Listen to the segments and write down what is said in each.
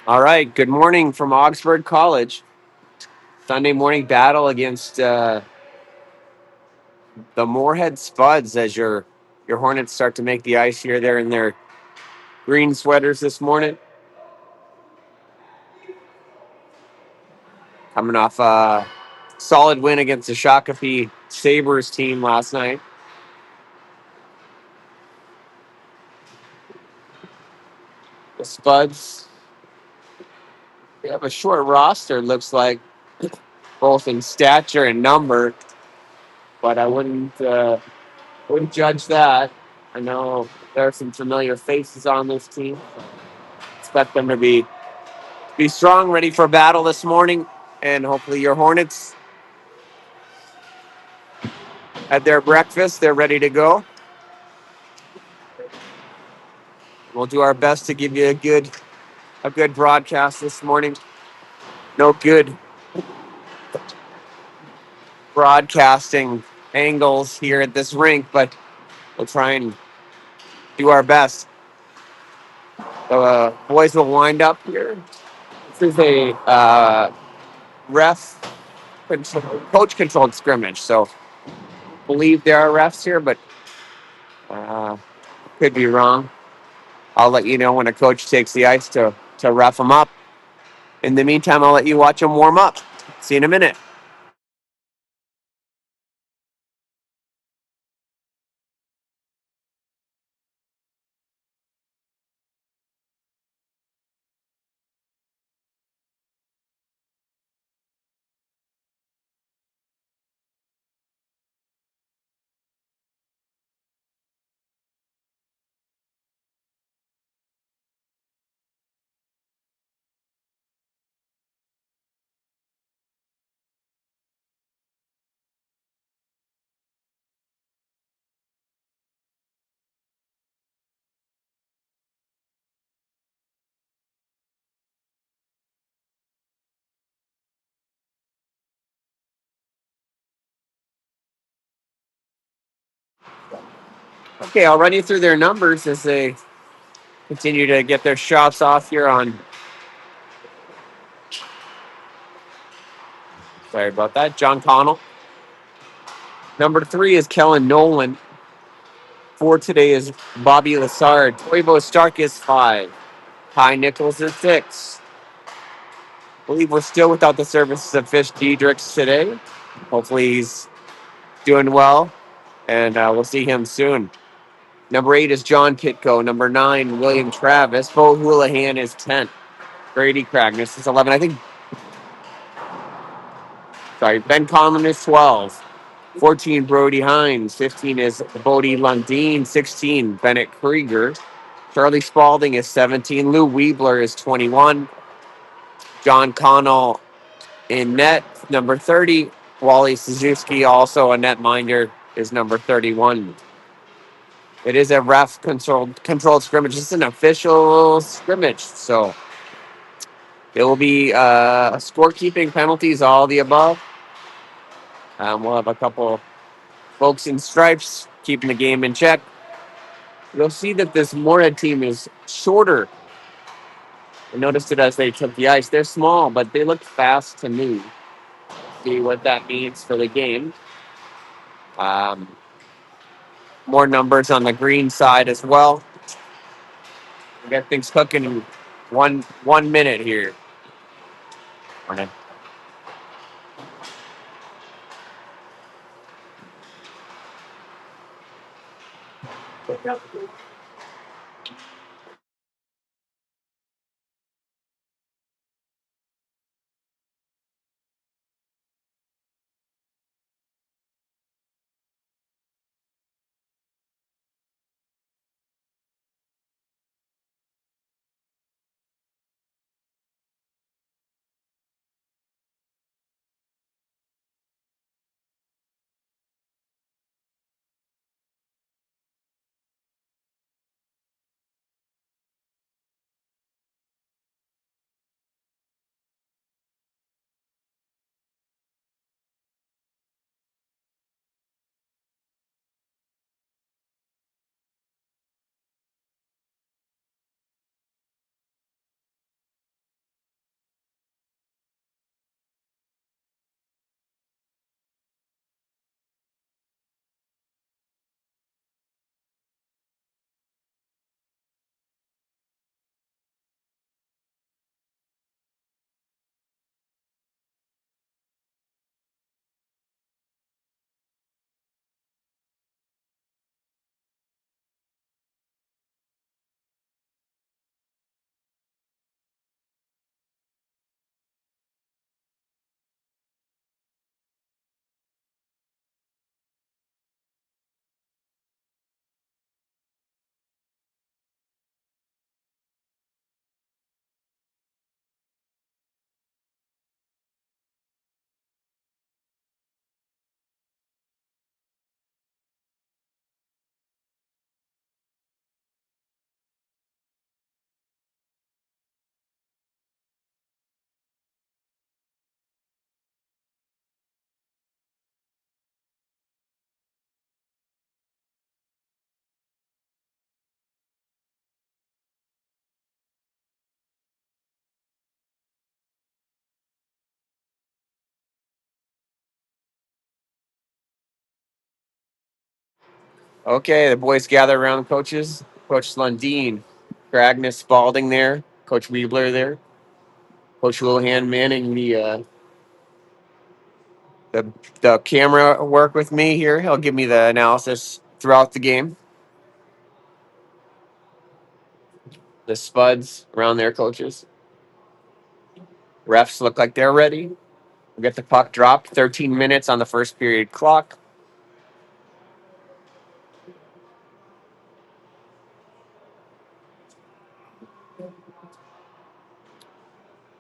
All right. Good morning from Augsburg College. Sunday morning battle against the Moorhead Spuds as your Hornets start to make the ice here. They're in their green sweaters this morning, coming off a solid win against the Shakopee Sabres team last night. The Spuds, they have a short roster. Looks like both in stature and number, but I wouldn't judge that. I know there are some familiar faces on this team. Expect them to be strong, ready for battle this morning, and hopefully your Hornets had their breakfast. They're ready to go. We'll do our best to give you a good broadcast this morning. No good broadcasting angles here at this rink, but we'll try and do our best. The boys will wind up here. This is a coach controlled scrimmage, so I believe there are refs here, but uh, could be wrong. I'll let you know when a coach takes the ice to ref them up. In the meantime, I'll let you watch them warm up. See you in a minute. Okay, I'll run you through their numbers as they continue to get their shots off here on. Sorry about that. John Connell. Number 3 is Kellen Nolan. 4 today is Bobby Lassard. Toivo Stark is 5. Ty Nichols is 6. I believe we're still without the services of Fish Diedrichs today. Hopefully he's doing well, and we'll see him soon. Number 8 is John Kitko. Number 9, William Travis. Bo Houlihan is 10. Brady Cragness is 11. Ben Conlon is 12. 14, Brody Hines. 15 is Bodie Lundeen. 16, Bennett Krieger. Charlie Spaulding is 17. Lou Weebler is 21. John Connell in net, number 30. Wally Suzuki, also a netminder, is number 31. It is a ref controlled scrimmage. It's an official scrimmage, so it will be scorekeeping, penalties, all the above. We'll have a couple folks in stripes keeping the game in check. You'll see that this Moorhead team is shorter. I noticed it as they took the ice. They're small, but they look fast to me. See what that means for the game. Um, More numbers on the green side as well. We got things cooking in one minute here. Morning. Okay, the boys gather around coaches. Coach Lundeen, Cragnis Spalding there, Coach Weebler there, Coach Wilhan manning the the camera work with me here. He'll give me the analysis throughout the game. The Spuds around there, coaches. Refs look like they're ready. We'll get the puck dropped. 13 minutes on the first period clock.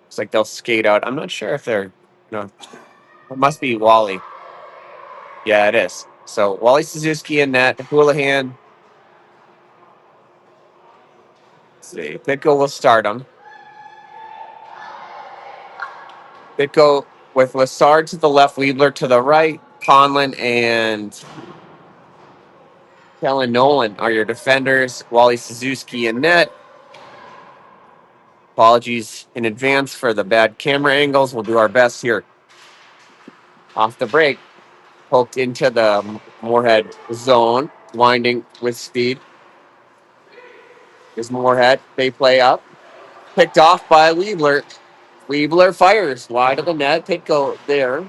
Looks like they'll skate out. I'm not sure if they're no. It must be Wally. Yeah, it is. So Wally Suzuki in net. Houlihan. Let's see. Pitko will start him. Pitko with Lassard to the left, Weebler to the right. Conlon and Kellen Nolan are your defenders. Wally Suzuki in net. Apologies in advance for the bad camera angles. We'll do our best here. Off the break. Poked into the Moorhead zone. Winding with speed. Is Moorhead. They play up. Picked off by Weebler. Weebler fires wide of the net. Pitko there.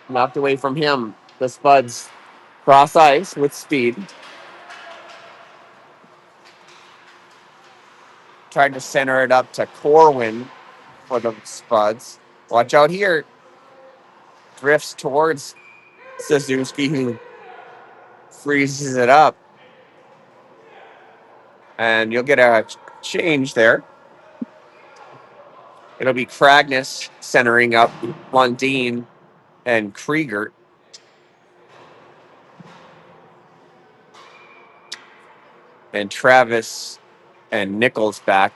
Knocked away from him. The Spuds cross ice with speed. Tried to center it up to Corwin for the Spuds. Watch out here. Drifts towards Suzuki, who freezes it up. And you'll get a change there. It'll be Cragnis centering up Lundeen and Krieger. And Travis and Nichols back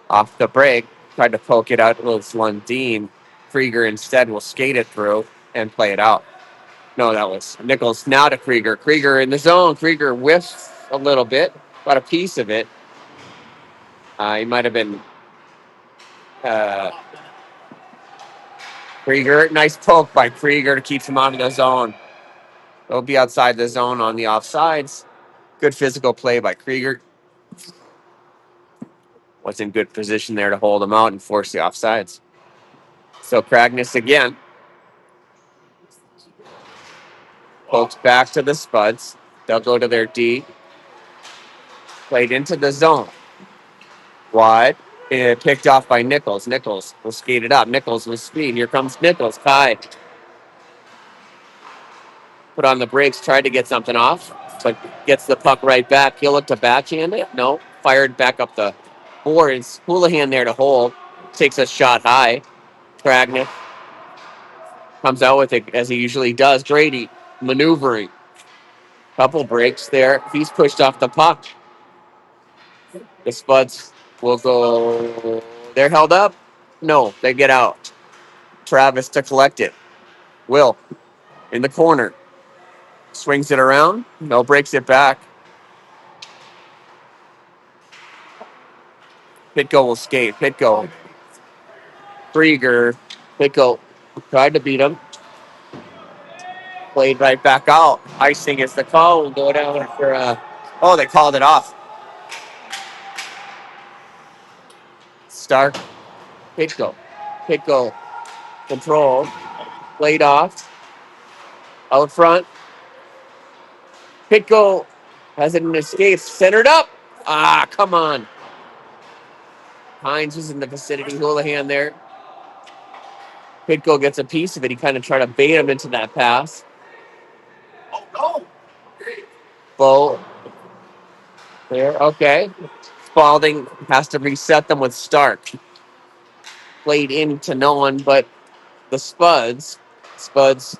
off the break. Tried to poke it out with Lundeen. Krieger instead will skate it through and play it out. No, that was Nichols. Now to Krieger. Krieger in the zone. Krieger whiffs a little bit, got a piece of it. He might have been Krieger. Nice poke by Krieger to keep him out of the zone. They'll be outside the zone on the offsides. Good physical play by Krieger. Was in good position there to hold him out and force the offsides. So Cragnis again. Pokes back to the Spuds. They'll go to their D. Played into the zone. Wide. Picked off by Nichols. Nichols will skate it up. Nichols with speed. Here comes Nichols. Kai. Put on the brakes. Tried to get something off. But gets the puck right back. He'll look to backhand it. No. Fired back up the boards. Houlihan there to hold. Takes a shot high. Cragnick comes out with it as he usually does. Grady maneuvering. Couple breaks there. He's pushed off the puck. The Spuds will go. They're held up. No, they get out. Travis to collect it. Will in the corner. Swings it around. No, breaks it back. Pitko will skate. Pitko. Krieger. Pitko tried to beat him. Played right back out. Icing is the call. We'll go down for oh, they called it off. Stark. Pitko. Pitko. Control. Played off. Out front. Pitko has it in escape. Centered up. Ah, come on. Hines was in the vicinity. Houlihan there. Pitko gets a piece of it. He kind of tried to bait him into that pass. Bo. There. Okay. Spalding has to reset them with Stark. Played into no one but the Spuds. Spuds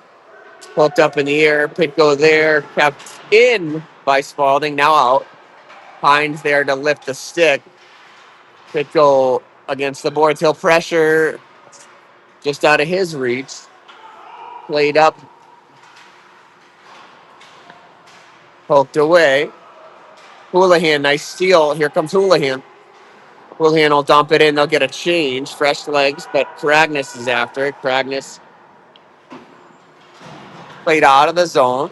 poked up in the air. Pitko there. Kept in by Spalding. Now out. Hines there to lift the stick. Pitko against the boards. He'll pressure just out of his reach. Played up. Poked away. Houlihan, nice steal. Here comes Houlihan. Houlihan will dump it in. They'll get a change. Fresh legs, but Cragnis is after it. Cragnis played out of the zone.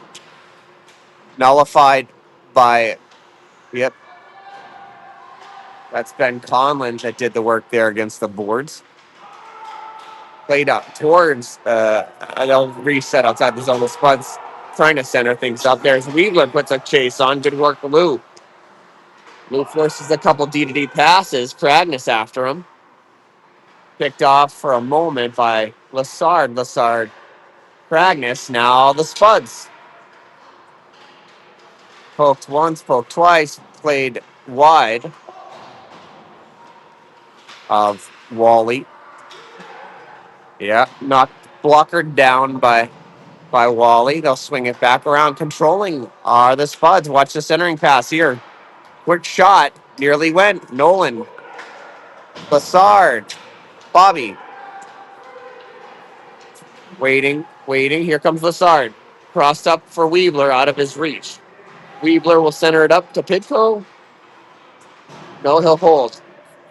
Nullified by, yep, that's Ben Conlon that did the work there against the boards. Played up towards, they'll reset outside the zone. The Spuds trying to center things up. There's Weebler puts a chase on. Good work, Lou. Lou forces a couple D-to-D passes. Kragness after him. Picked off for a moment by Lassard. Lassard, Kragness. Now the Spuds. Poked once, poked twice. Played wide of Wally. Yeah, knocked blocker down by Wally. They'll swing it back around. Controlling are the Spuds. Watch the centering pass here. Quick shot. Nearly went. Nolan. Lassard. Bobby. Waiting. Here comes Lassard. Crossed up for Weebler out of his reach. Weebler will center it up to Pitco. No, he'll hold.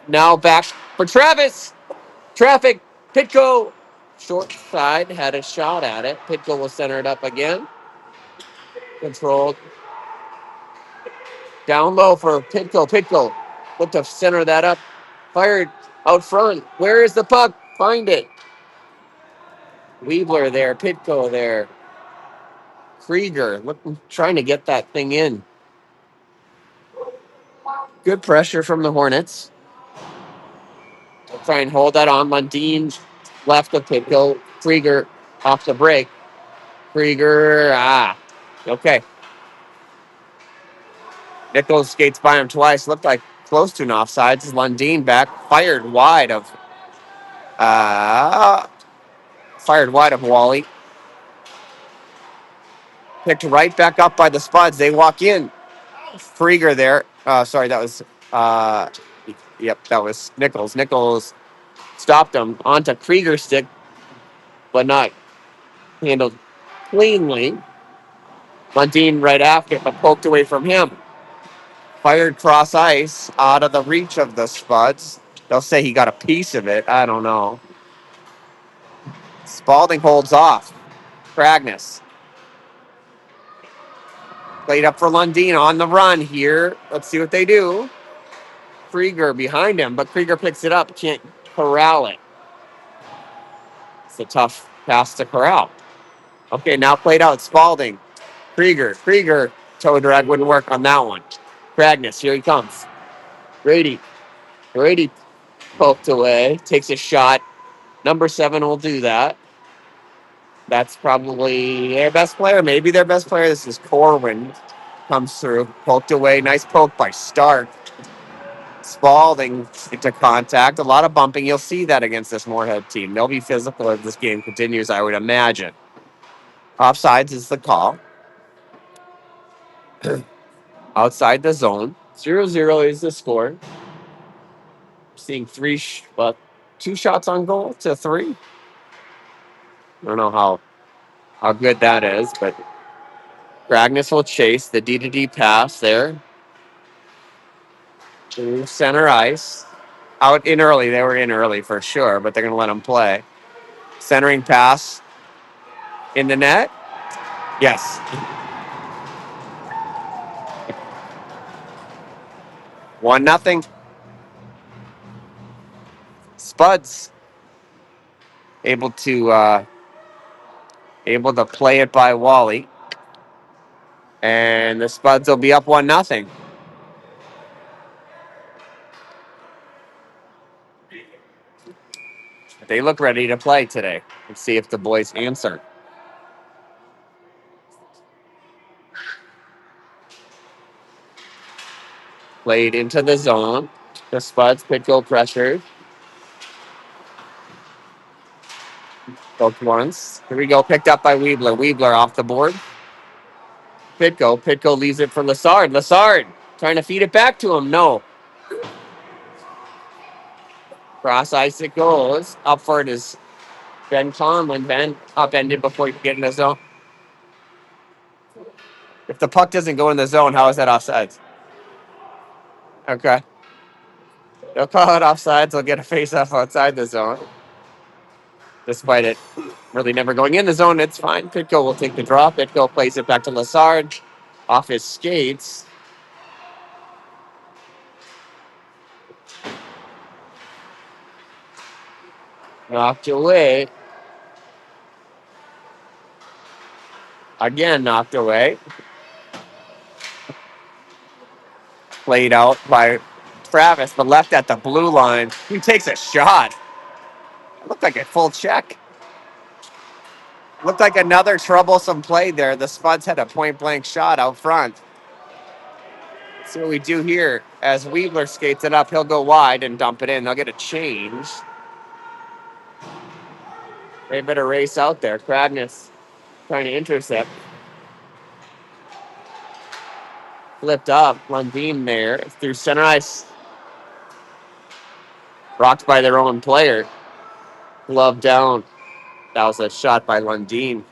Now back for Travis. Traffic. Pitco. Short side. Had a shot at it. Pitco will center it up again. Controlled. Down low for Pitco. Pitco. Look to center that up. Fired out front. Where is the puck? Find it. Weebler there. Pitco there. Krieger trying to get that thing in. Good pressure from the Hornets. They'll try and hold that on. Lundeen left of Pitco. Krieger off the break. Krieger, okay. Nichols skates by him twice. Looked like close to an offsides. Lundeen back. Fired wide of Wally. Picked right back up by the Spuds. They walk in. Krieger there. Sorry, that was that was Nichols. Nichols stopped him onto Krieger's stick, but not handled cleanly. Lundeen right after, but poked away from him. Fired cross ice out of the reach of the Spuds. They'll say he got a piece of it. I don't know. Spalding holds off. Kragness. Played up for Lundeen on the run here. Let's see what they do. Krieger behind him, but Krieger picks it up. Can't corral it. It's a tough pass to corral. Okay, now played out. Spalding. Krieger. Toe drag wouldn't work on that one. Kragness, here he comes. Grady poked away. Takes a shot. Number 7 will do that. That's probably their best player. Maybe their best player. This is Corwin. Comes through. Poked away. Nice poke by Stark. Spalding into contact. A lot of bumping. You'll see that against this Moorhead team. They'll be physical as this game continues, I would imagine. Offsides is the call. Outside the zone. 0-0 is the score. Seeing 2 shots on goal to 3. I don't know how good that is, but Kragness will chase the D-to-D pass there. To center ice. Out in early. They were in early for sure, but they're going to let them play. Centering pass in the net. Yes. 1-0. Spuds able to play it by Wally. And the Spuds will be up 1-0. They look ready to play today. Let's see if the boys answer. Played into the zone. The Spuds pick goal pressure. Both once. Here we go. Picked up by Weebler. Weebler off the board. Pitco. Pitco leaves it for Lassard. Lassard trying to feed it back to him. No. Cross ice it goes. Up for it is Ben Conlon. Ben upended before he could get in the zone. If the puck doesn't go in the zone, how is that offsides? Okay. They'll call it offsides. They'll get a face-off outside the zone. Despite it really never going in the zone, it's fine. Pitco will take the draw. Pitco plays it back to Lassard. off his skates. Knocked away. Again, knocked away. Played out by Travis, but left at the blue line. He takes a shot. It looked like a full check. Looked like another troublesome play there. The Spuds had a point-blank shot out front. Let's see what we do here. As Weebler skates it up, he'll go wide and dump it in. They'll get a change. They better race out there. Cragness trying to intercept. Flipped up. Lundeen there through center ice. Rocked by their own player. Glove down. That was a shot by Lundeen.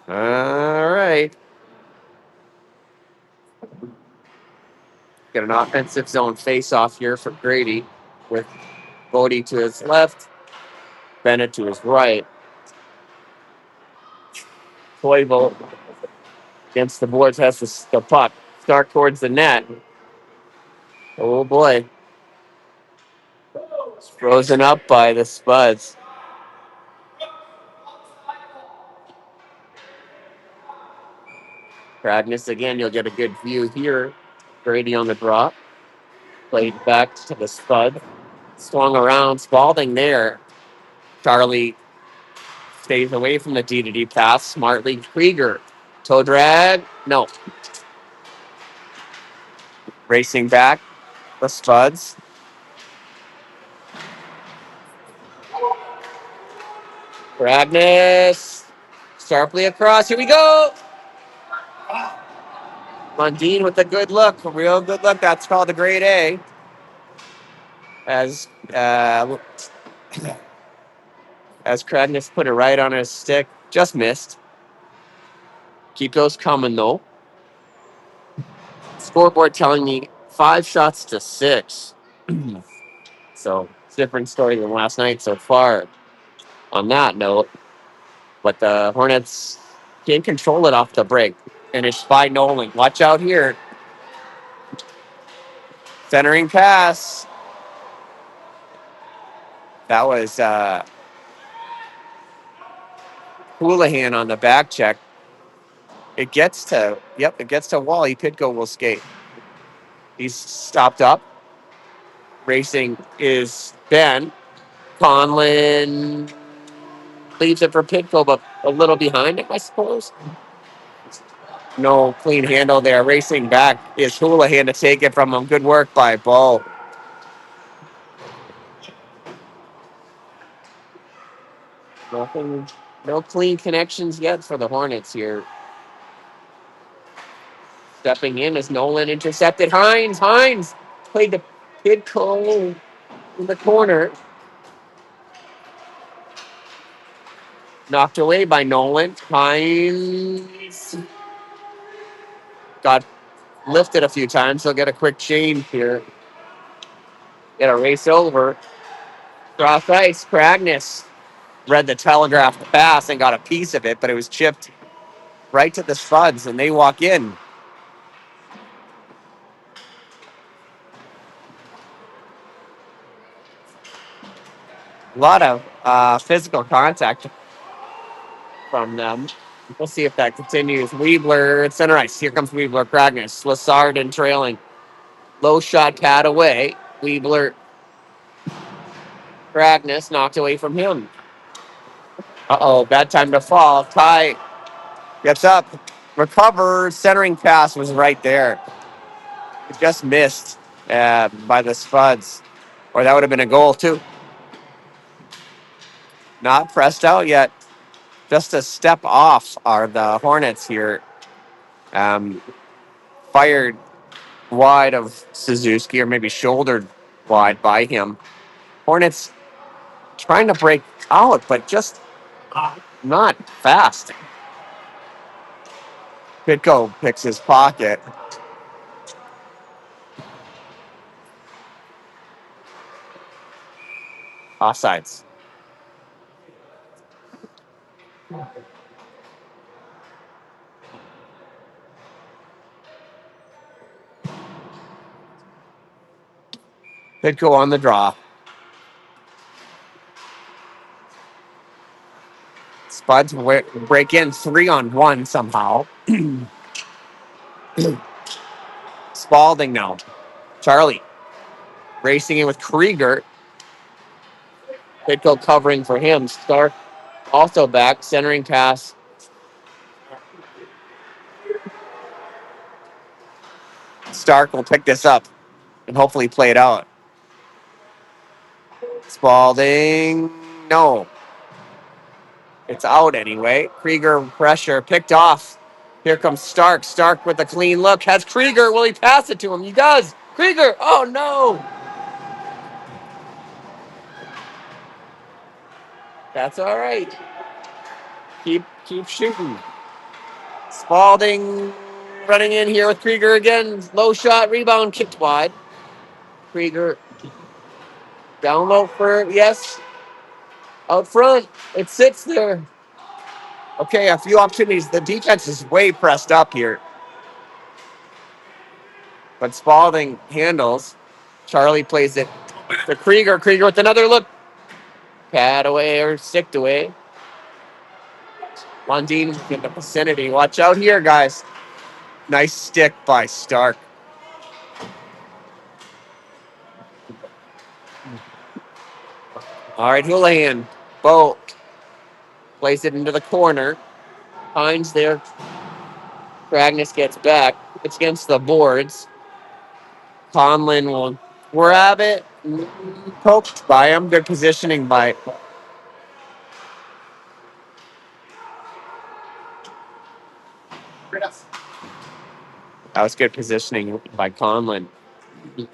All right. Get an offensive zone face-off here for Grady with Bodie to his left, Bennett to his right. Toivo against the boards has the puck. Start towards the net. Oh, boy. It's frozen up by the Spuds. Cragness again, you'll get a good view here. Grady on the drop. Played back to the Spud. Swung around. Spalding there. Charlie stays away from the D-to-D pass. Smartly. Krieger. Toe drag. No. Racing back. The Spuds. Cragness. Sharply across. Here we go. Lundeen with a good look. A real good look. That's called a grade A. As Cragness put it right on his stick. Just missed. Keep those coming, though. Scoreboard telling me 5 shots to 6. So, different story than last night so far on that note. But the Hornets can't control it off the break. And it's by Nolan. Watch out here. Centering pass. That was Houlihan on the back check. It gets to Wall. He could go will skate. He's stopped up. Racing is Ben. Conlin leaves it for Pitko, but a little behind him, I suppose. No clean handle there. Racing back is Houlihan to take it from him. Good work by Bo. Nothing, no clean connections yet for the Hornets here. Stepping in as Nolan intercepted Hines. Hines played the Pitko in the corner. Knocked away by Nolan. Hines got lifted a few times. He'll get a quick change here. Get a race over. Cross ice. Cragness read the telegraph pass and got a piece of it, but it was chipped right to the Spuds, and they walk in. A lot of physical contact from them. We'll see if that continues. Weebler, center ice. Here comes Weebler. Cragness. Lassard and trailing. Low shot pad away. Weebler. Cragness knocked away from him. Uh-oh, bad time to fall. Ty gets up. Recovers. Centering pass was right there. It just missed by the Spuds. Or that would have been a goal, too. Not pressed out yet. Just a step off are the Hornets here. Fired wide of Suzuki, or maybe shouldered wide by him. Hornets trying to break out, but just not fast. Pitko picks his pocket. Offsides. Pitco on the draw. Spuds break in 3-on-1 somehow. Spalding now. Charlie racing in with Krieger. Pitco covering for him. Stark also back. Centering pass. Stark will pick this up and hopefully play it out. Spalding. No. It's out anyway. Krieger pressure picked off. Here comes Stark. Stark with a clean look. Has Krieger. Will he pass it to him? He does. Krieger. Oh, no. That's all right. Keep shooting. Spalding running in here with Krieger again. Low shot. Rebound kicked wide. Krieger down low for, yes. Out front. It sits there. Okay, a few opportunities. The defense is way pressed up here. But Spalding handles. Charlie plays it to Krieger. Krieger with another look. Pad away or sticked away. Lundeen in the vicinity. Watch out here, guys. Nice stick by Stark. All right, Houlihan. Bo plays it into the corner. Hines there. Kragness gets back. It's against the boards. Conlin will grab it. Poked by him. Good positioning by. That was good positioning by Conlin.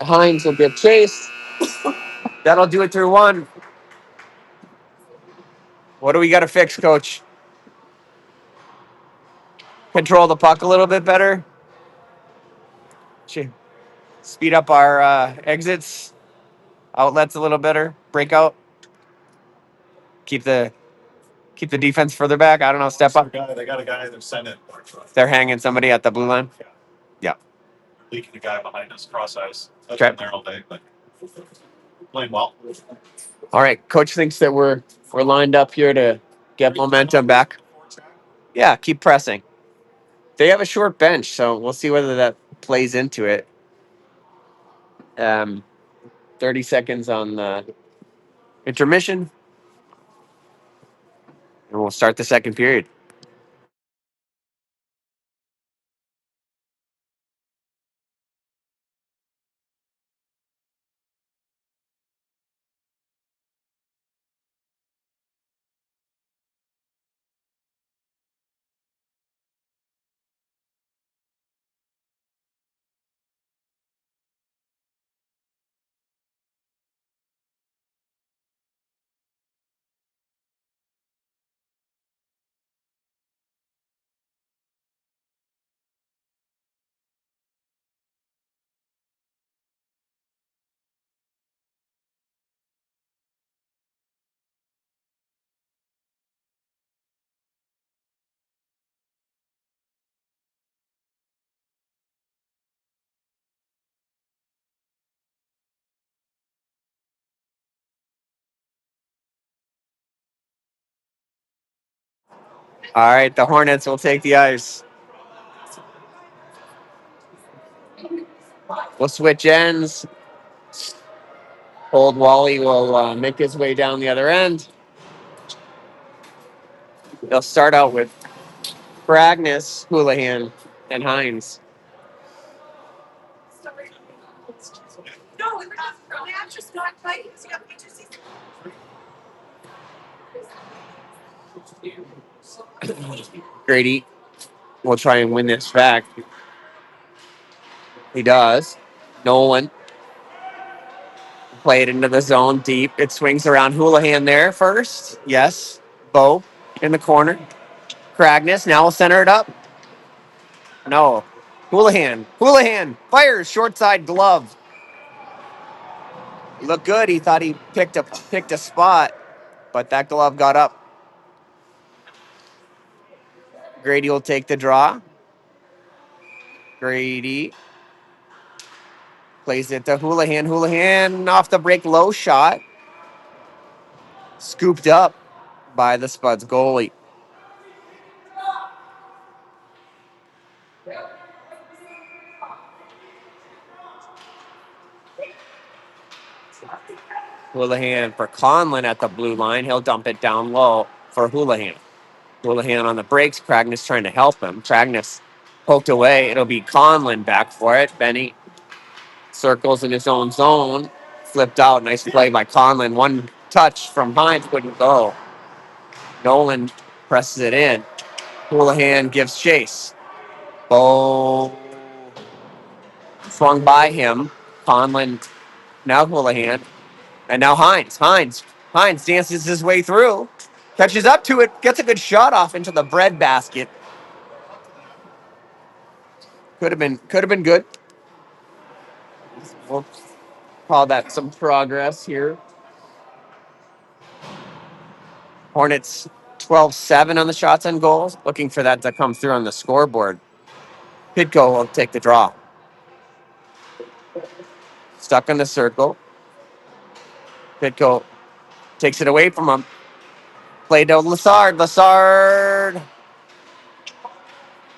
Hines will get chased. That'll do it through one. What do we got to fix, Coach? Control the puck a little bit better. Speed up our exits, outlets a little better. Breakout. Keep the defense further back. I don't know. Step up. They got a guy they're sending. They're hanging somebody at the blue line. Yeah. Leaking a guy behind us, cross ice. That's Okay. been there all day, but playing well. All right. Coach thinks that we're lined up here to get momentum back. Yeah. Keep pressing. They have a short bench, so we'll see whether that plays into it. 30 seconds on the intermission, and we'll start the second period. All right, the Hornets will take the ice. We'll switch ends. Old Wally will make his way down the other end. They'll start out with Kragness, Houlihan, and Hines. Grady will try and win this back. He does. Nolan play it into the zone deep. It swings around Houlihan there first. Yes. Bo in the corner. Kragness now will center it up. No. Houlihan fires short side glove. Looked good. He thought he picked a spot, but that glove got up. Grady will take the draw. Grady Plays it to Houlihan. Houlihan off the break, low shot. Scooped up by the Spuds goalie. Houlihan for Conlon at the blue line. He'll dump it down low for Houlihan. Houlihan on the brakes. Cragness trying to help him. Cragness poked away. It'll be Conlon back for it. Benny circles in his own zone. Flipped out. Nice play by Conlon. One touch from Hines couldn't go. Nolan presses it in. Houlihan gives chase. Bo swung by him. Conlon, now Houlihan. And now Hines. Hines dances his way through. Catches up to it. Gets a good shot off into the bread basket. Could have been good. We'll call that some progress here. Hornets 12-7 on the shots and goals. Looking for that to come through on the scoreboard. Pitko will take the draw. Stuck in the circle. Pitko takes it away from him. Play to Lassard. Lassard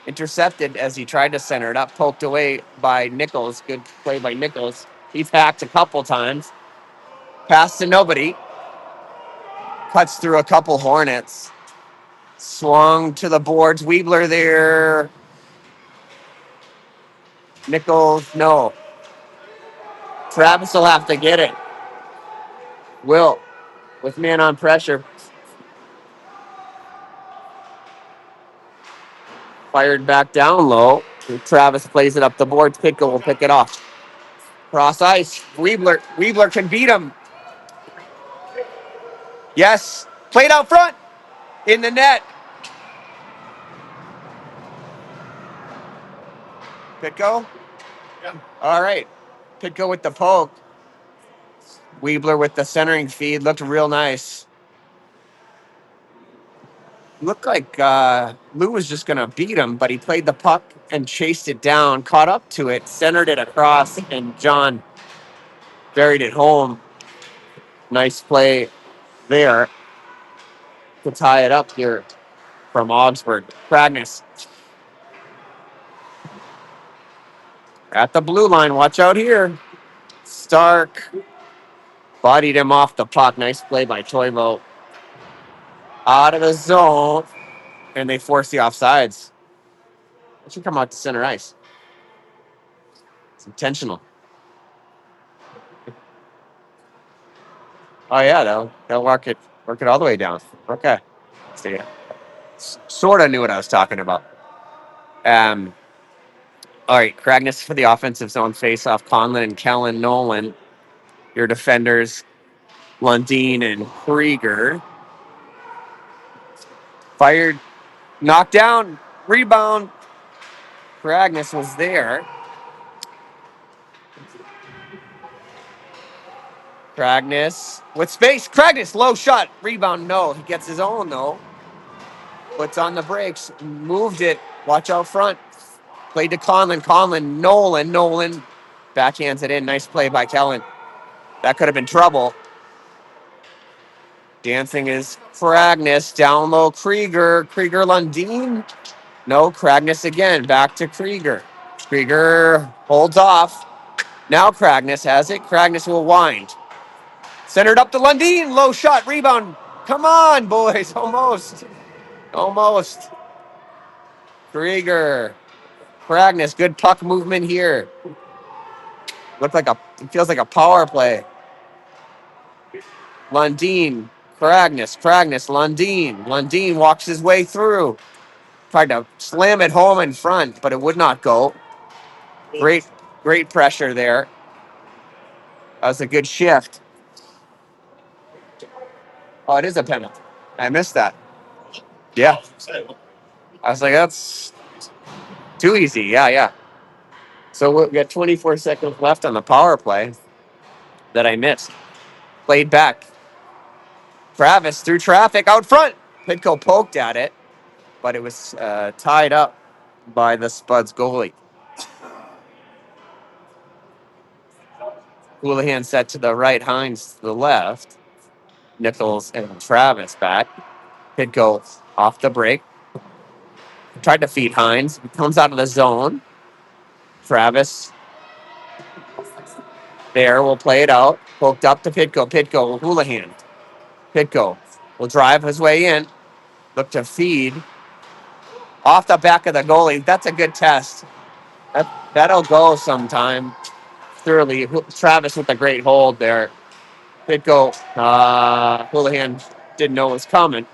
intercepted as he tried to center it up. Poked away by Nichols. Good play by Nichols. He's hacked a couple times. Pass to nobody. Cuts through a couple Hornets. Swung to the boards. Weebler there. Nichols, no. Travis will have to get it. Will, with man on pressure. Fired back down low. Travis plays it up the boards. Pitko will pick it off. Cross ice. Weebler can beat him. Yes. Played out front. In the net. Pitko? Yeah. All right. Pitko with the poke. Weebler with the centering feed. Looked real nice. Looked like Lou was just going to beat him, but he played the puck and chased it down, caught up to it, centered it across, and John buried it home. Nice play there to tie it up here from Augsburg. Cragness at the blue line. Watch out here. Stark bodied him off the puck. Nice play by Toivo. Out of the zone, and they force the offsides. It should come out to center ice. It's intentional. Oh yeah, they'll work it all the way down. Okay, so yeah, sort of knew what I was talking about. All right, Cragness for the offensive zone face-off. Conlon and Kellen Nolan, your defenders, Lundin and Krieger. Fired, knocked down, rebound. Cragness was there. Cragness with space. Cragness, low shot, rebound. No, he gets his own though. Puts on the brakes, moved it. Watch out front. Played to Conlon. Nolan backhands it in. Nice play by Kellen. That could have been trouble. Dancing is Cragness. Down low, Krieger. Krieger Lundin. No, Cragness again. Back to Krieger. Krieger holds off. Now Cragness has it. Cragness will wind. Centered up to Lundin. Low shot. Rebound. Come on, boys. Almost. Krieger. Cragness. Good puck movement here. It feels like a power play. Lundin. Cragness. Lundin. Lundin walks his way through. Tried to slam it home in front, but it would not go. Great pressure there. That was a good shift. Oh, it is a penalty. I missed that. Yeah. I was like, that's too easy. Yeah. So we got 24 seconds left on the power play that I missed. Played back. Travis through traffic out front. Pitko poked at it, but it was tied up by the Spuds goalie. Houlihan set to the right, Hines to the left. Nichols and Travis back. Pitko off the break. Tried to feed Hines. Comes out of the zone. Travis there will play it out. Poked up to Pitko. Pitko, Houlihan. Pitko will drive his way in. Look to feed. Off the back of the goalie. That's a good test. That'll go sometime. Thoroughly. Travis with a great hold there. Pitko, Houlihan didn't know it was coming.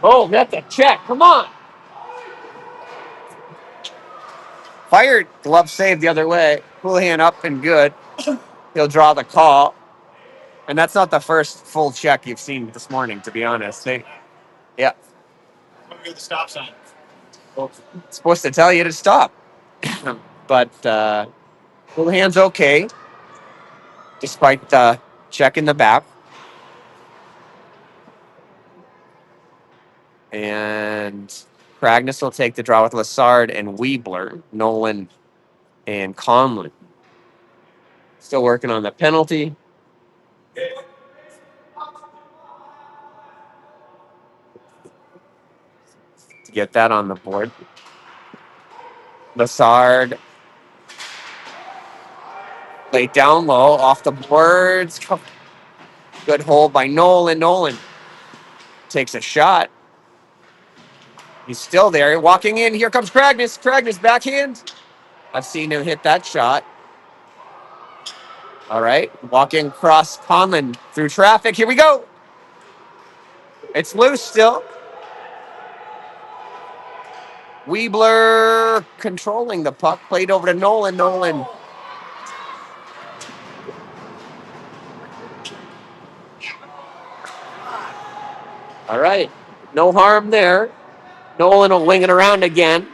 Oh, that's a check. Come on. Fired. Glove saved the other way. Houlihan up and good. He'll draw the call. And that's not the first full check you've seen this morning, to be honest. Yeah. Look at the stop sign. Well, it's supposed to tell you to stop. But Houlihan's okay, despite the check in the back. And Kragness will take the draw with Lassard and Weebler, Nolan and Conlon. Still working on the penalty. To get that on the board. Lassard laid down low, off the boards. Good hold by Nolan. Nolan takes a shot. He's still there. Walking in. Here comes Kragness. Kragness backhand. I've seen him hit that shot. All right. Walking across Conlon through traffic. Here we go. It's loose still. Weebler controlling the puck. Played over to Nolan. Nolan. All right. No harm there. Nolan will wing it around again.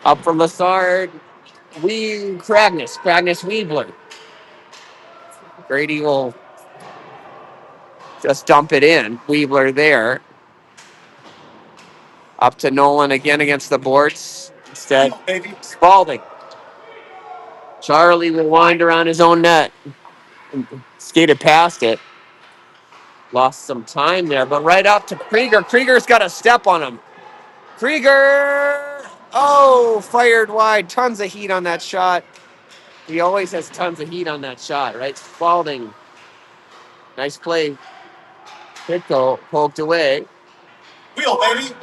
Up from Lassard. Kragness. Kragness Weebler. Grady will just dump it in. Weebler there. Up to Nolan again against the boards. Instead, Spalding. Charlie will wind around his own net. Skated past it. Lost some time there, but right up to Krieger. Krieger's got a step on him. Krieger! Oh, fired wide. Tons of heat on that shot. He always has tons of heat on that shot, right? Spalding. Nice play. Pitko poked away. Wheel, baby.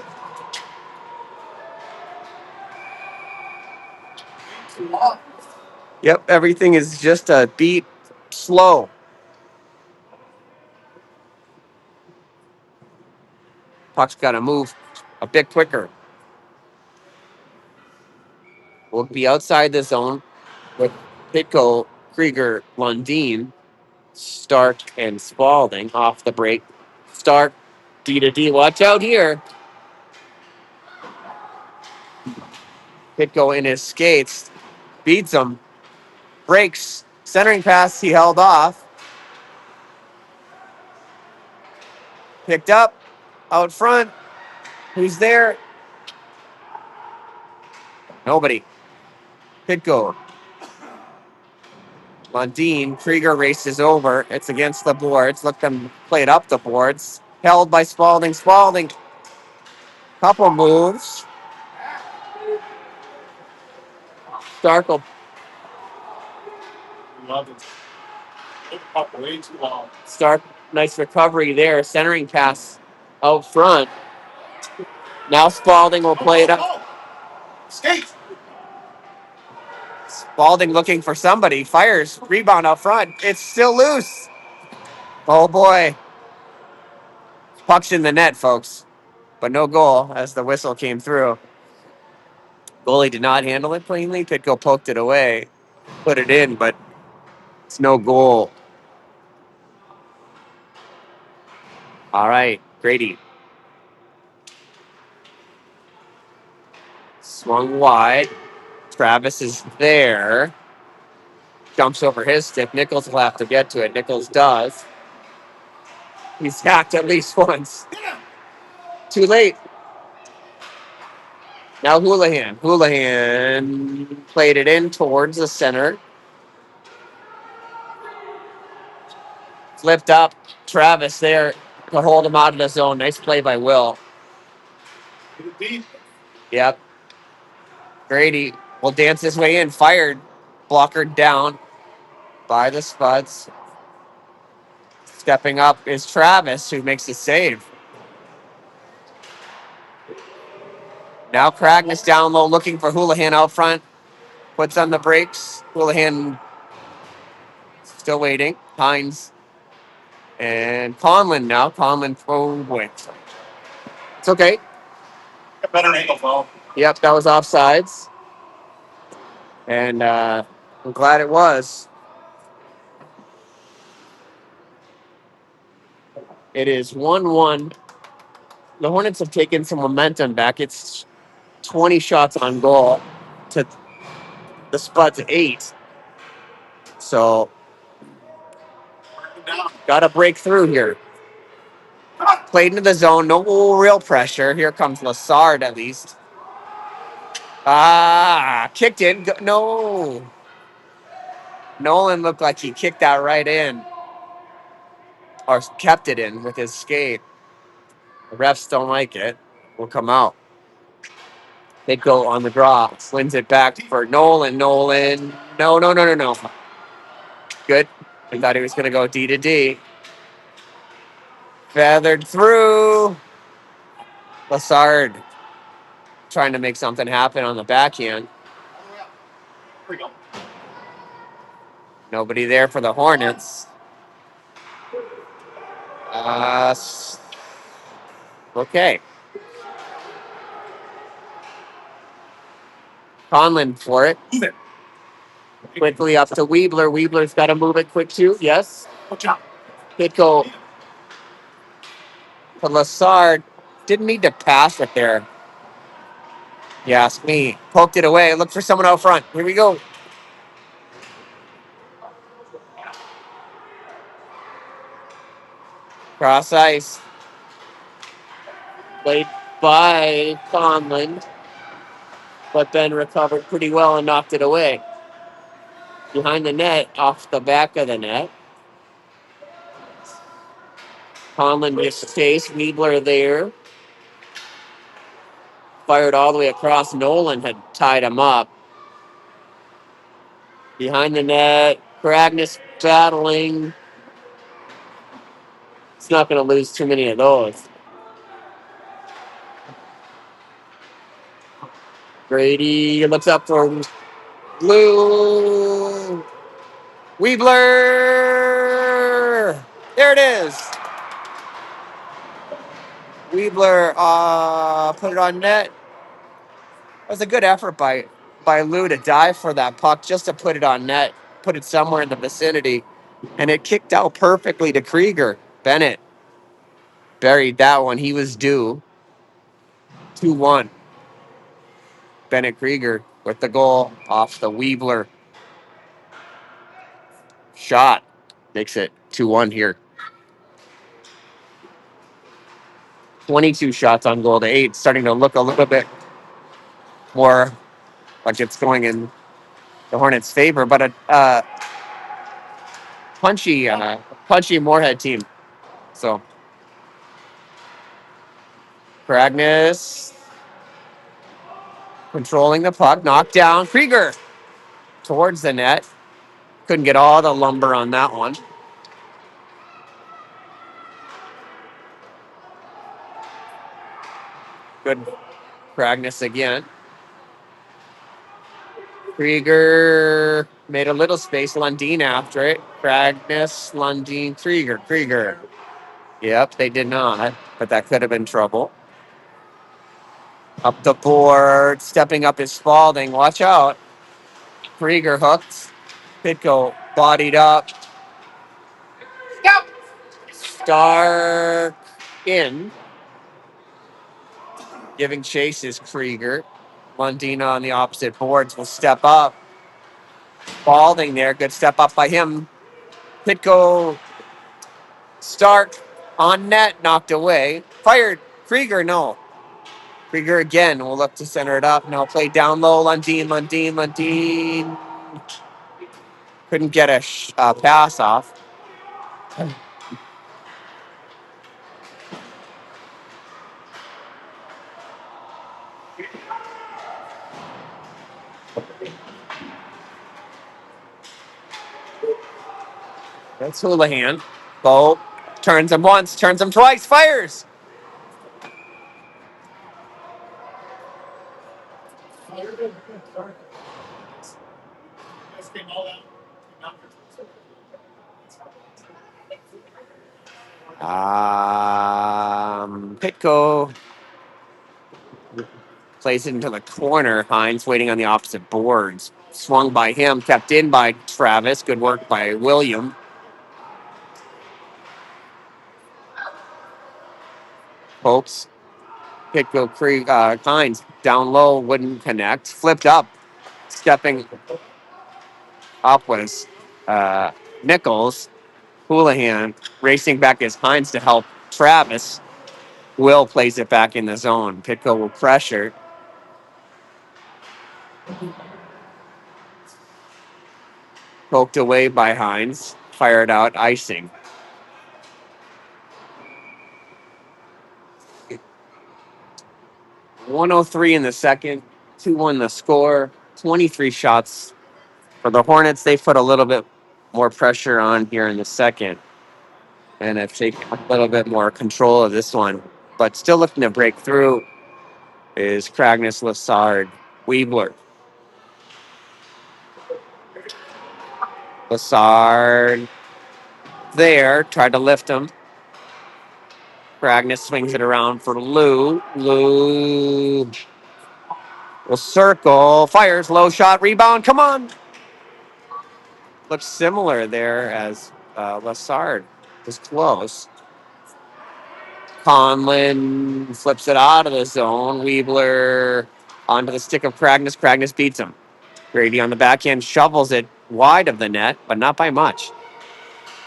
Yep, everything is just a beat slow. Puck's got to move a bit quicker. We'll be outside the zone with Pitko, Krieger, Lundin, Stark, and Spalding off the break. Stark, D to D. Watch out here. Pitko in his skates. Beats him. Breaks. Centering pass. He held off. Picked up. Out front. Who's there? Nobody. Pitko. Lundin. Krieger races over. It's against the boards. Let them play it up the boards. Held by Spalding. Spalding. Couple moves. Stark will Love it. Up way too long. Stark. Nice recovery there. Centering pass out front. Now Spalding will play it up. Skate. Spalding looking for somebody. Fires. Rebound out front. It's still loose. Oh, boy. Puck's in the net, folks. But no goal as the whistle came through. Goalie did not handle it cleanly. Pitko poked it away. Put it in, but it's no goal. All right. Grady. Swung wide. Travis is there. Jumps over his stick. Nichols will have to get to it. Nichols does. He's hacked at least once. Too late. Now Houlihan. Houlihan played it in towards the center. Flipped up. Travis there to hold him out of the zone. Nice play by Will. Yep. Grady will dance his way in. Fired. Blocker down by the Spuds. Stepping up is Travis, who makes the save. Now Cragness down low, looking for Houlihan out front. Puts on the brakes. Houlihan still waiting. Hines and Conlon now. Conlon throw wins. It's okay. A better angle, though. Yep, that was offsides. And I'm glad it was. It is 1-1. The Hornets have taken some momentum back. It's 20 shots on goal to the Spuds 8. So, got to break through here. Played into the zone. No real pressure. Here comes Lassard at least. Kicked in. No. Nolan looked like he kicked that right in. Or kept it in with his skate. The refs don't like it. Will come out. They go on the draw. Slings it back for Nolan. Nolan. No. Good. I thought he was going to go D to D. Feathered through. Lassard trying to make something happen on the backhand. Here we go. Nobody there for the Hornets. Okay. Conlon for it. Move it. Quickly up to Weebler. Weebler's got to move it quick too. Yes. Watch out. Pitko to Lassard. Didn't need to pass it there. You ask me. Poked it away. Look for someone out front. Here we go. Cross ice. Played by Conlon. But Ben recovered pretty well and knocked it away. Behind the net, off the back of the net. Conlon just chased. Weebler there. Fired all the way across. Nolan had tied him up. Behind the net, Cragness battling. It's not going to lose too many of those. Grady looks up for Blue. Weebler! There it is. Weebler put it on net. It was a good effort by Lou to dive for that puck just to put it on net, put it somewhere in the vicinity, and it kicked out perfectly to Krieger. Bennett buried that one. He was due. 2-1. Bennett Krieger with the goal off the Weebler shot. Makes it 2-1 here. 22 shots on goal to 8. Starting to look a little bit more like it's going in the Hornets' favor, but a punchy Moorhead team. So, Cragness controlling the puck, knocked down. Krieger towards the net. Couldn't get all the lumber on that one. Good Cragness again. Krieger made a little space. Lundin after it. Cragness, Lundin, Krieger. Yep, they did not, but that could have been trouble. Up the board, stepping up is Spalding. Watch out. Krieger hooked. Pitko bodied up. Yep. Stark in. Giving chase is Krieger. Lundina on the opposite boards will step up. Spalding there. Good step up by him. Pitko, Stark on net, knocked away. Fired. Krieger, no. Krieger again will look to center it up. Now play down low. Lundeen. Couldn't get a pass off. That's Houlihan. Bo turns him once, turns him twice, fires. Pitko plays it into the corner. Hines waiting on the opposite boards. Swung by him, kept in by Travis. Good work by William. Folks, Pitko, Hines down low, wouldn't connect. Flipped up, stepping up was Nichols. Houlihan racing back as Hines to help Travis. Will plays it back in the zone. Pitko will pressure. Poked away by Hines. Fired out, icing. 103 in the second. 2-1 the score. 23 shots for the Hornets. They put a little bit more pressure on here in the second and have taken a little bit more control of this one. But still looking to break through is Kragness, Lassard, Weebler. Lassard there, tried to lift him. Kragness swings it around for Lou. Lou will circle, fires, low shot, rebound, come on. Looks similar there as Lassard was close. Conlin flips it out of the zone. Weebler onto the stick of Kragness. Kragness beats him. Grady on the backhand shovels it wide of the net, but not by much.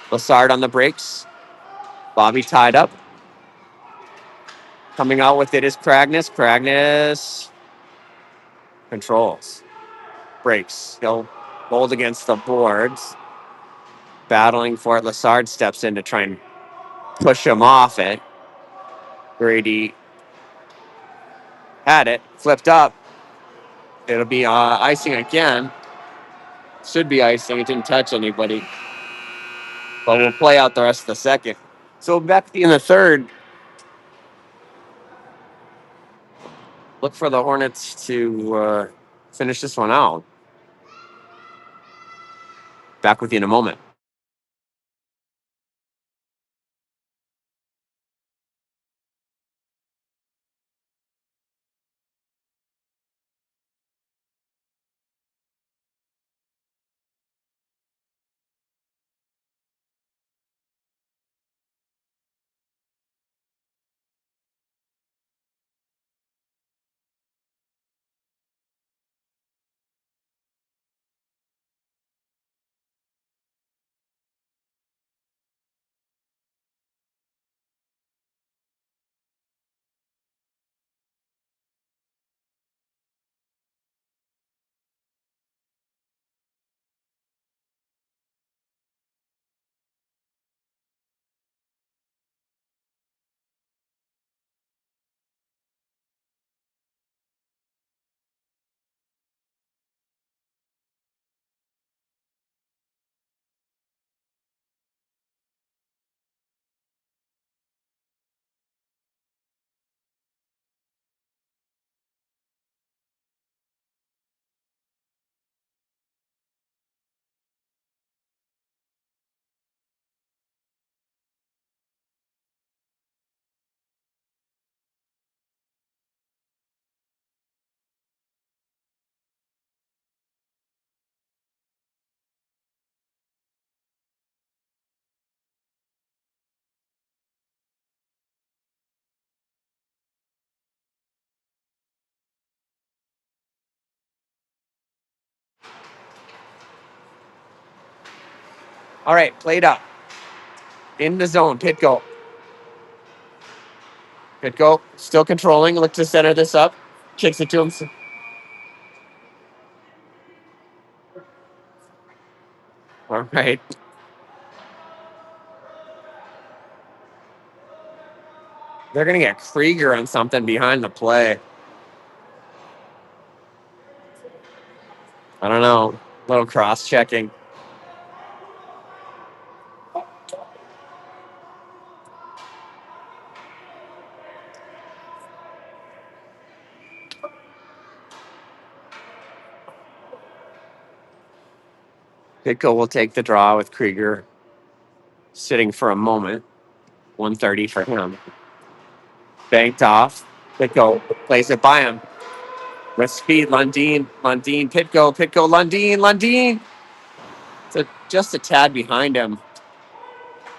Lassard on the brakes. Bobby tied up. Coming out with it is Kragness. Kragness controls. Breaks. He'll hold against the boards. Battling for it. Lassard steps in to try and push him off it. Grady had it. Flipped up. It'll be icing again. Should be icing. It didn't touch anybody. But we'll play out the rest of the second. So back in the third, look for the Hornets to finish this one out. Back with you in a moment. All right, played up. In the zone. Pitko. Good go. Still controlling. Look to center this up. Kicks it to him. All right. They're going to get Krieger on something behind the play. I don't know. A little cross checking. Pitko will take the draw with Krieger sitting for a moment. 130 for him. Banked off. Pitko plays it by him. With speed, Lundin, Pitko, Lundin. So just a tad behind him.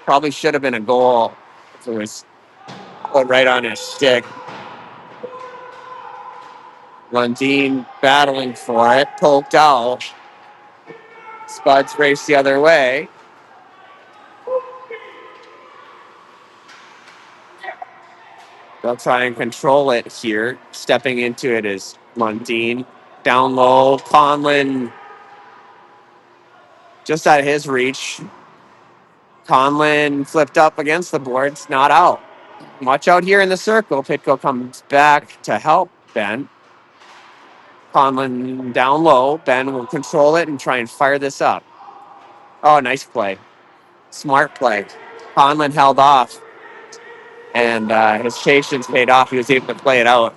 Probably should have been a goal if it was put right on his stick. Lundin battling for it, poked out. Spuds race the other way. They'll try and control it here. Stepping into it is Lundin. Down low, Conlon just out of his reach. Conlon flipped up against the boards, not out. Watch out here in the circle. Pitko comes back to help Ben. Conlon down low. Ben will control it and try and fire this up. Oh, nice play. Smart play. Conlon held off, and his patience paid off. He was able to play it out.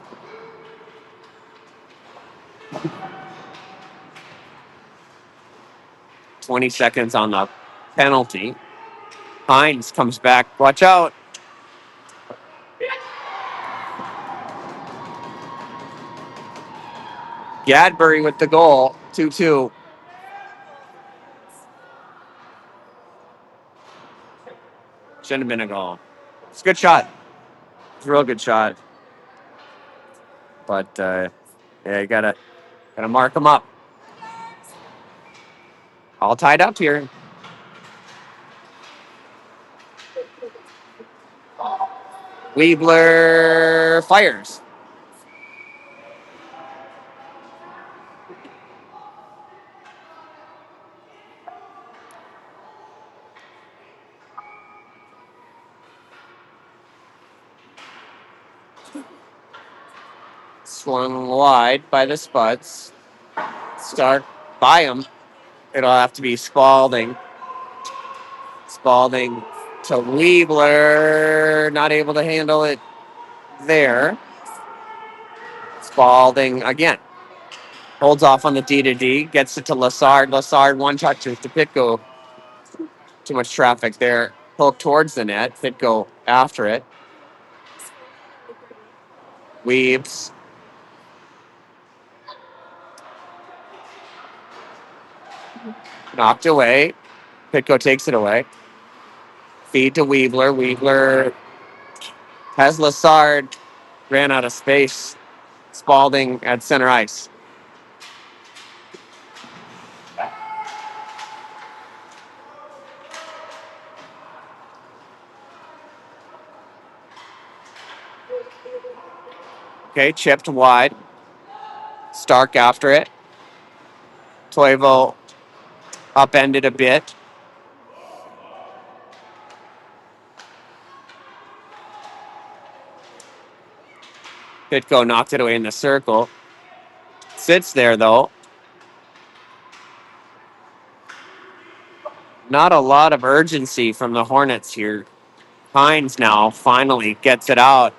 $20 on the penalty. Hines comes back. Watch out. Gadbury with the goal. 2-2. Shouldn't have been a goal. It's a good shot. It's a real good shot. But yeah, you gotta mark them up. All tied up here. Weebler fires. Swung wide by the Spuds. Start by him. It'll have to be Spalding. Spalding to Weebler. Not able to handle it there. Spalding again. Holds off on the D-to-D. Gets it to Lassard. Lassard one touches to Pitko. Too much traffic there. Poke towards the net. Pitko after it. Weaves. Knocked away. Pitko takes it away. Feed to Weebler. Weebler has Lassard. Ran out of space. Spalding at center ice. Okay, chipped wide. Stark after it. Toivo upended a bit. Pitko knocked it away in the circle. Sits there, though. Not a lot of urgency from the Hornets here. Hines now finally gets it out.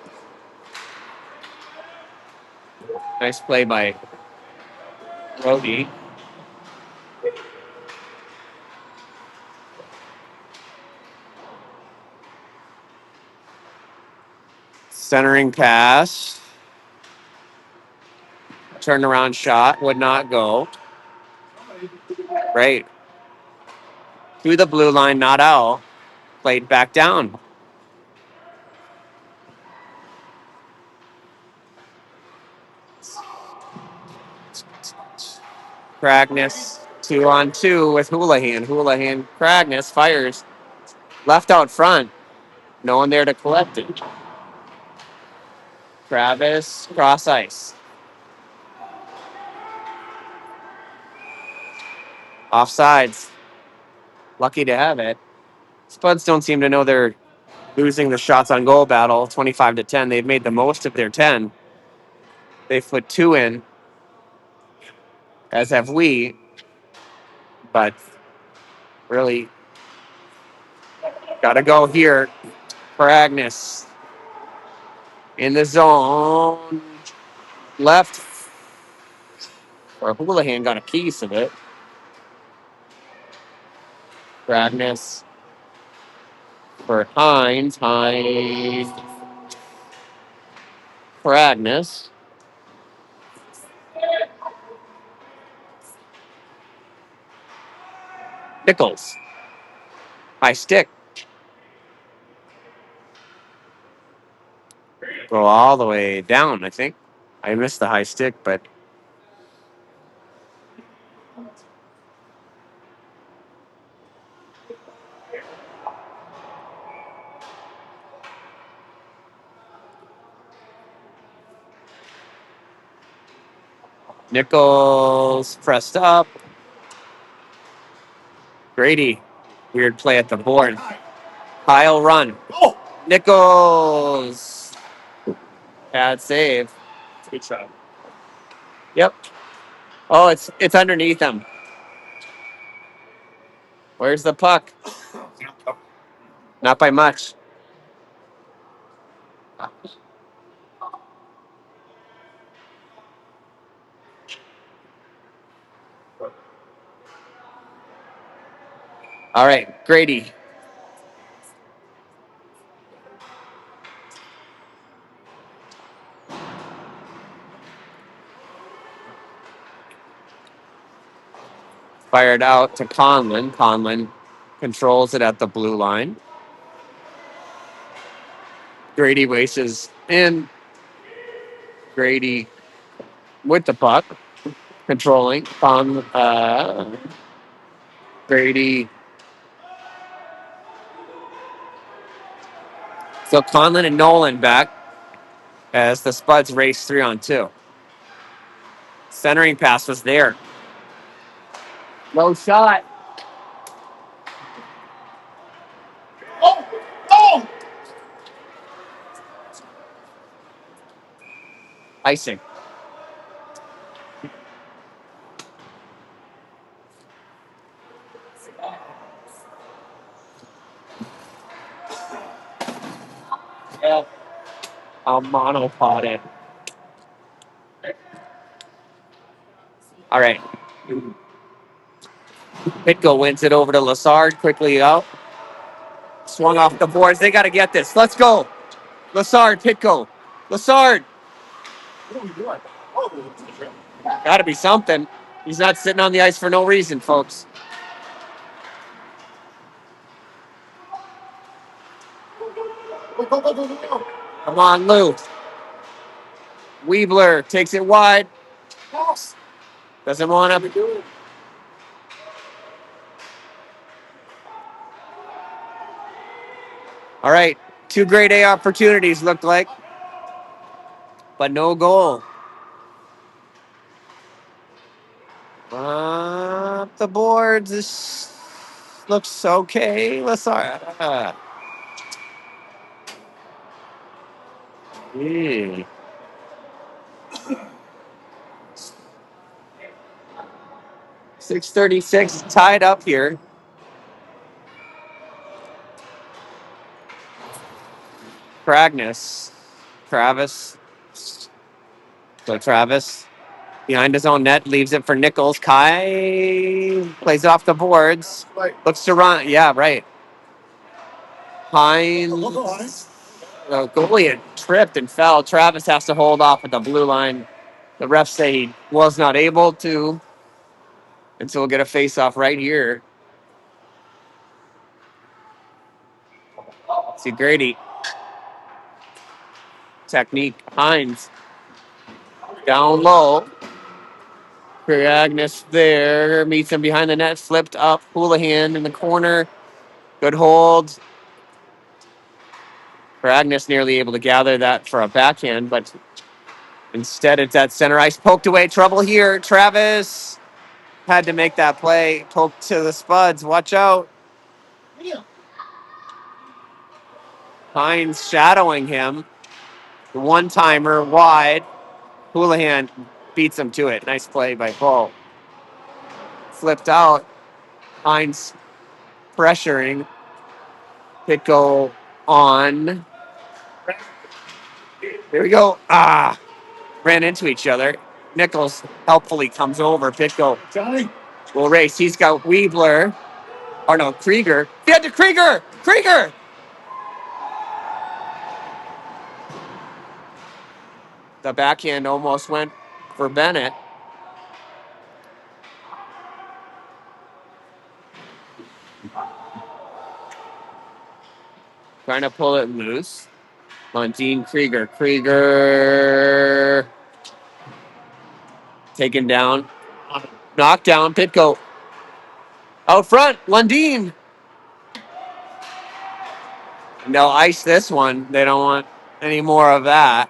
Nice play by Brody. Centering pass. Turnaround shot would not go. Great. Through the blue line, not out. Played back down. Cragness 2-on-2 with Houlihan. Houlihan, Cragness fires. Left out front. No one there to collect it. Travis, cross ice. Offsides. Lucky to have it. Spuds don't seem to know they're losing the shots on goal battle 25-10. They've made the most of their 10. They've put 2 in, as have we. But really, got to go here for Agnes. In the zone. Left. Or Houlihan got a piece of it. For Agnes. For Hines. Hines. For Agnes. Nichols. High stick. Go all the way down, I think. I missed the high stick, but Nichols pressed up. Grady. Weird play at the board. Kyle run. Oh, Nichols. Bad save. good shot. Yep. Oh, it's underneath him. Where's the puck? Not by much. All right, Grady. Fired out to Conlon. Conlon controls it at the blue line. Grady races in. Grady with the puck, controlling. Grady. So Conlon and Nolan back as the Spuds race 3-on-2. Centering pass was there. Low shot. Oh, oh. Icing. Yeah. A monopod. All right. Pitko wins it over to Lassard. Quickly out. Swung off the boards. They got to get this. Let's go. Lassard, Pitko. Lassard. What are we doing? Oh, Got to be something. He's not sitting on the ice for no reason, folks. go. Come on, Lou. Weebler takes it wide. Yes. Doesn't want to. All right. 2 grade A opportunities looked like, but no goal. Up the boards. This looks okay. Let's. 6:36 tied up here. Travis. So Travis behind his own net leaves it for Nichols. Kai plays off the boards. Right. Looks to run. Yeah, right. Hines. The goalie had tripped and fell. Travis has to hold off at the blue line. The refs say he was not able to. And so we'll get a face-off right here. See Grady. Technique. Hines. Down low. Agnes there. Meets him behind the net. Flipped up. Houlihan in the corner. Good hold. Ragnus nearly able to gather that for a backhand, but instead it's at center ice. Poked away. Trouble here. Travis had to make that play. Poked to the Spuds. Watch out. Hines shadowing him. The one-timer wide. Houlihan beats him to it. Nice play by Paul. Flipped out. Hines pressuring. Pitko on. There we go. Ran into each other. Nichols helpfully comes over. Pitko will race. He's got Weebler. Or no, Krieger. He had to Krieger! Krieger! The backhand almost went for Bennett. Trying to pull it loose. Montine Krieger. Krieger taken down. Knocked down. Pitko. Out front. Lundin. They'll ice this one. They don't want any more of that.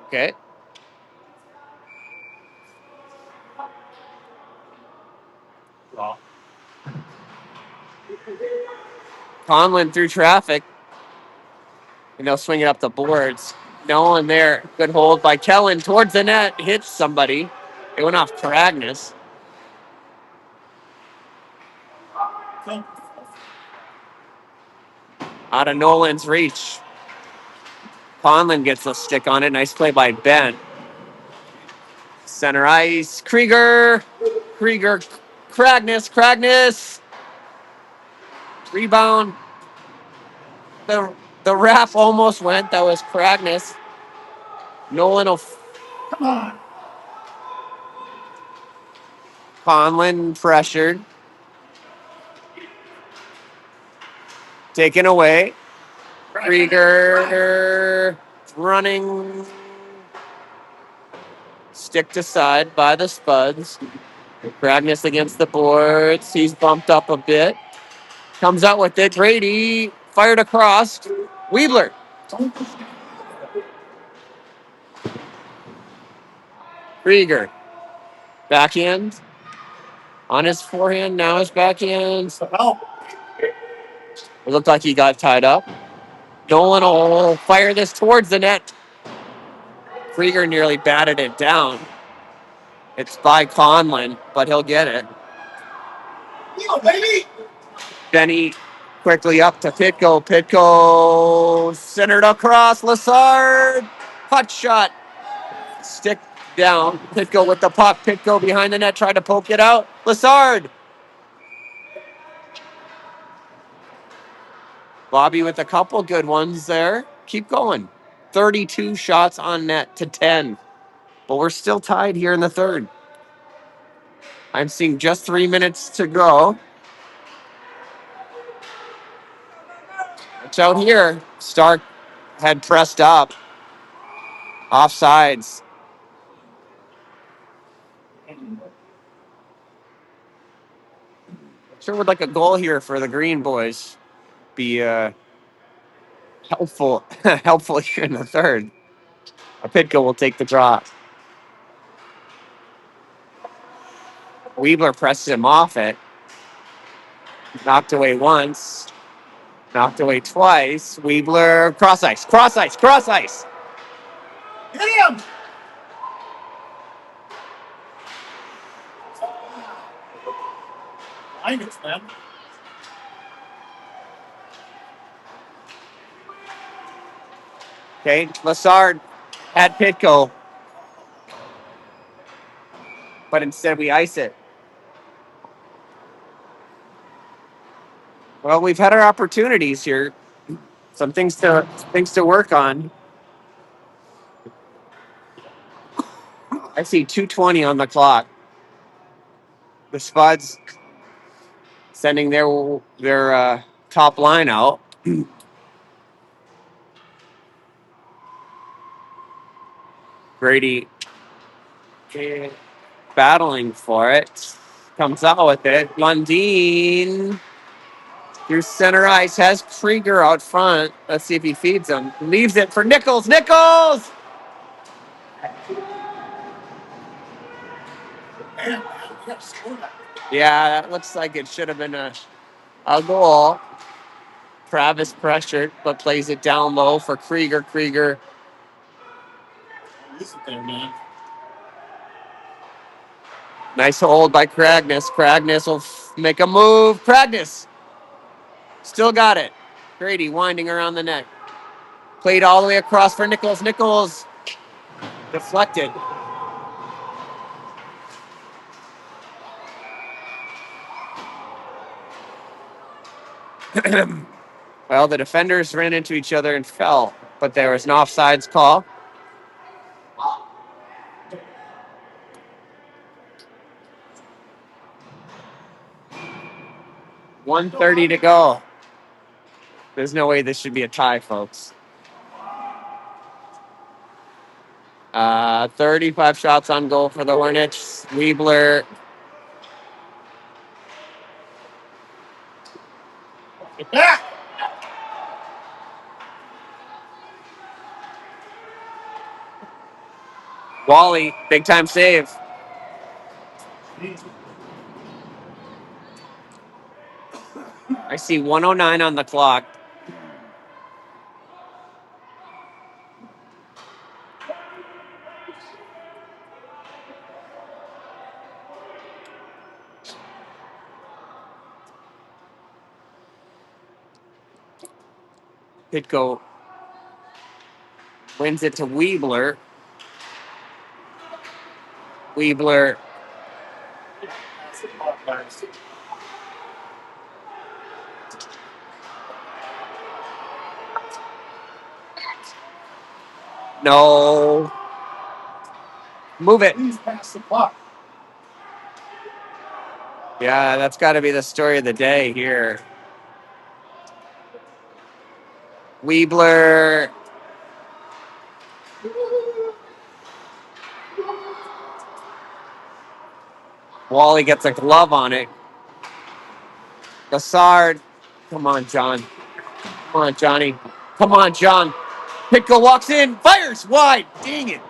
Okay. Conlon through traffic. And they'll swing it up the boards. No one there. Good hold by Kellen towards the net. Hits somebody. It went off Karagnis. Out of Nolan's reach. Conlon gets a stick on it. Nice play by Ben. Center ice. Krieger. Kragnis. Rebound. The wrap almost went. That was Kragnis. Nolan will. Come on. Conlon pressured. Taken away. Krieger running. Stick to side by the Spuds. Kragnis against the boards. He's bumped up a bit. Comes out with it. Brady fired across. Weebler. Krieger. Backhand. On his forehand. Now his backhand. It looked like he got tied up. Nolan will fire this towards the net. Krieger nearly batted it down. It's by Conlon, but he'll get it. Benny quickly up to Pitko. Pitko centered across. Lassard. Hot shot. Stick down. Pitko with the puck. Pitko behind the net. Tried to poke it out. Lassard. Bobby with a couple good ones there. Keep going. 32 shots on net to 10. But we're still tied here in the third. I'm seeing just 3 minutes to go. Watch out here. Stark had pressed up. Offsides. Sure would like a goal here for the Green Boys. Be helpful helpful here in the third. Pitko will take the draw. Weebler presses him off it. Knocked away once. Knocked away twice. Weebler cross ice. Hit him! Behind us, man. Okay, Lassard had Pitko. But instead we ice it. Well, we've had our opportunities here. Some things to work on. I see 2:20 on the clock. The Spuds sending their top line out. Grady battling for it. Comes out with it. Lundeen through center ice has Krieger out front. Let's see if he feeds him. Leaves it for Nichols. Nichols! Yeah, that looks like it should have been a goal. Travis pressured, but plays it down low for Krieger. Krieger. Nice hold by Kragness. Kragness will make a move. Kragness still got it. Grady winding around the net. Played all the way across for Nichols. Nichols deflected. Well, the defenders ran into each other and fell, but there was an offsides call. .130 to go. There's no way this should be a tie, folks. 35 shots on goal for the Hornets. Weebler. Wally, big time save. I see 109 on the clock. Pitko wins it to Weebler. Weebler. No. Move it. Yeah, that's got to be the story of the day here. Weebler. Wally gets a glove on it. Gassard. Come on, John. Come on, Johnny. Come on, John. Pitko walks in, fires wide. Dang it.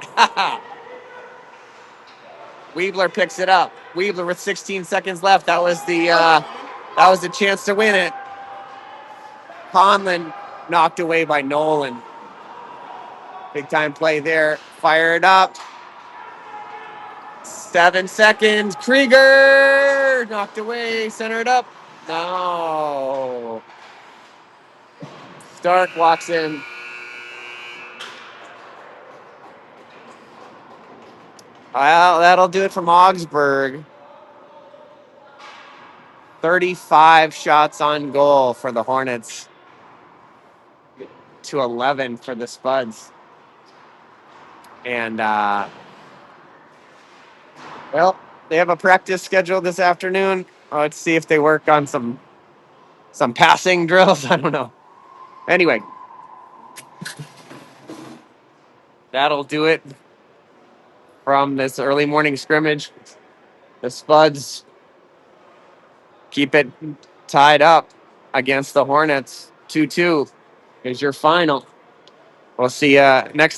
Weebler picks it up. Weebler with 16 seconds left. That was the chance to win it. Conlon knocked away by Nolan. Big time play there. Fire it up. 7 seconds. Krieger knocked away. Center it up. No. Stark walks in. Well, that'll do it from Augsburg. 35 shots on goal for the Hornets to 11 for the Spuds. And, well, they have a practice scheduled this afternoon. Let's see if they work on some passing drills. I don't know. Anyway, that'll do it from this early morning scrimmage. The Spuds keep it tied up against the Hornets. 2-2 is your final. We'll see you next time.